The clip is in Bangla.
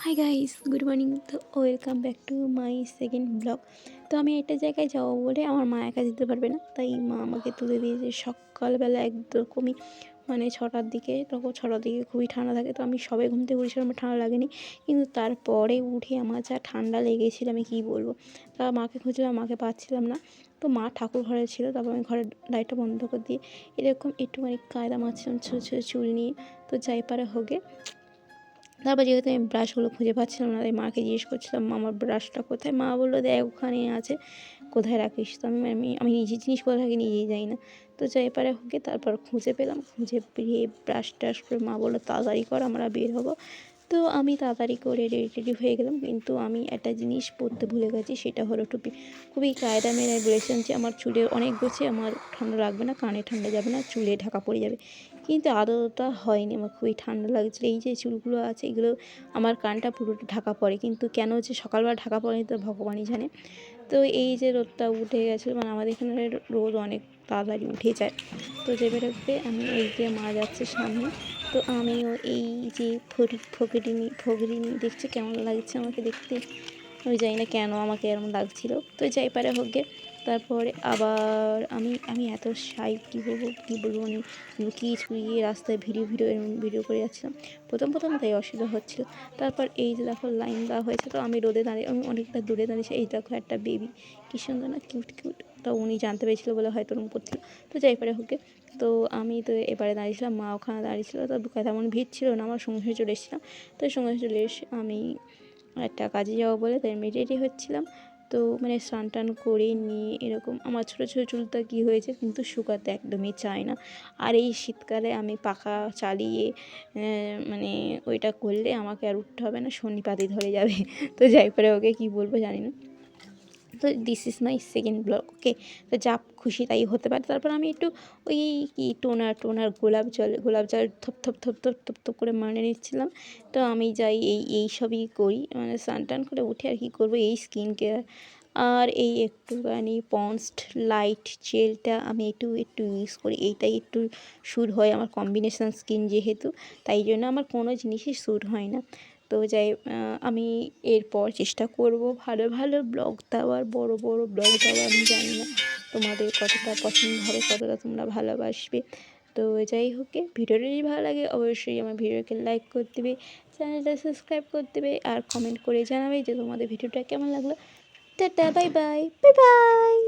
High guys, good morning. তো welcome back to my second blog. তো আমি একটা জায়গায় যাবো বলে আমার মা একা যেতে পারবে না, তাই মা আমাকে তুলে দিয়েছে সকালবেলা একরকমই, মানে 6টার দিকে। তখন 6টার দিকে খুবই ঠান্ডা থাকে, তো আমি সবে ঘুম থেকে উঠেছিলাম, আমার ঠান্ডা লাগেনি। কিন্তু তারপরে উঠে আমার যা ঠান্ডা লেগেছিল আমি কী বলবো। তা মাকে খুঁজলাম, মাকে পাচ্ছিলাম না। তো মা ঠাকুর ঘরে ছিল, তারপর আমি ঘরের লাইটটা বন্ধ করে দিয়ে এরকম একটুখানি কায়দা মারছিলাম ছোটো ছোটো চুল নিয়ে। তো যাই পারে হোকে, তারপর যেহেতু আমি ব্রাশগুলো খুঁজে পাচ্ছিলাম না, তাই মাকে জিজ্ঞেস করছিলাম, মা আমার ব্রাশটা কোথায়? মা বললো, দেখ ওখানে আছে, কোথায় রাখিস? তো আমি আমি আমি নিজের জিনিস কোথায় রাখি নিজেই যাই না। তো যাই পারে হোকে, তারপর খুঁজে পেলাম, খুঁজে পেয়ে ব্রাশ ট্রাশ করে মা বললো তাড়াতাড়ি কর, আমরা বের হবো। তো আমি তাড়াতাড়ি করে রেডি টেডি হয়ে গেলাম, কিন্তু আমি একটা জিনিস পরতে ভুলে গেছি, সেটা হলো টুপি। খুবই কায়দা মেরে বলেছিলাম যে আমার চুলের অনেক গোছে, আমার ঠান্ডা লাগবে না, কানে ঠান্ডা যাবে না, চুলে ঢাকা পড়ে যাবে। কিন্তু আদৌটা হয়নি, আমার খুবই ঠান্ডা লাগছিলো। এই যে চুলগুলো আছে এগুলো আমার কানটা পুরোটা ঢাকা পড়ে, কিন্তু কেন যে সকালবেলা ঢাকা পড়েনি তো ভগবানই জানে। তো এই যে রোদটা উঠে গেছিলো, মানে আমাদের এখানে রোদ অনেক তাড়াতাড়ি উঠে যায়। তো যে বেরোতে আমি এই যে মা যাচ্ছে সামনে, তো আমিও এই যে ফকিরিনি দেখছি কেমন লাগছে আমাকে দেখতে। আমি জানি না কেন আমাকে এরকম লাগছিল। তো যাই পারে হোক গে, তারপরে আবার আমি আমি এত কী বলবো মানে লুকিয়ে ছুড়িয়ে রাস্তায় ভিডিও করে যাচ্ছিলাম। প্রথম তাই অসুবিধা হচ্ছিলো। তারপর এই যে দেখো লাইন দেওয়া হয়েছে, তো আমি রোদে দাঁড়িয়ে, আমি অনেকটা দূরে দাঁড়িয়েছি। এই দেখো একটা বেবি, কী সুন্দর না, কিউট। তো উনি জানতে পেরেছিলো বলে হয়তো ওরকম করছিল। তো যাই পারে হোক গে, তো আমি তো এবারে দাঁড়িয়েছিলাম, মা ওখানে দাঁড়িয়েছিল। তো তেমন ভিড় ছিল না, আমার সঙ্গে চলে এসেছিলাম। তো সঙ্গে চলে এসে আমি একটা কাজে যাবো বলে তাই আমি রেডি হচ্ছিলাম। তো মানে স্নান টান করে নিয়ে এরকম আমার ছোটো ছোটো চুলটা কী হয়েছে, কিন্তু শুকাতে একদমই চায় না। আর এই শীতকালে আমি পাখা চালিয়ে মানে ওইটা করলে আমাকে আর উঠতে হবে না, শনিপাতি ধরে যাবে। তো যাই পারে ওকে, কী বলবো জানি না। তো this is my second blog, okay. তো যা খুশি তাই হতে পারে। তারপর আমি একটু ওই কি টোনার গোলাপ জল থপ করে মানে নিচ্ছিলাম। তো আমি যাই এই সবই করি, মানে স্নান টান করে উঠে আর কি করবো, এই স্কিন কেয়ার আর এই একটুখানি পন্ডস লাইট জেলটা আমি একটু ইউজ করি। এইটাই একটু স্যুট হয় আমার, কম্বিনেশান স্কিন যেহেতু, তাই জন্য আমার কোনো জিনিসই স্যুট হয় না। তো যাই, আমি এরপর চেষ্টা করব ভালো ভালো ব্লগ দেওয়ার, বড় ব্লগ দেওয়ার। আমি জানি না তোমাদের কতটা পছন্দ হবে, কতটা তোমরা ভালোবাসবে। তো যাই হোক, ভিডিওটা যদি ভালো লাগে অবশ্যই আমার ভিডিওকে লাইক করে দেবে, চ্যানেলটা সাবস্ক্রাইব করে দেবে, আর কমেন্ট করে জানাবে যে তোমাদের ভিডিওটা কেমন লাগলো। Tata, bye bye, bye bye.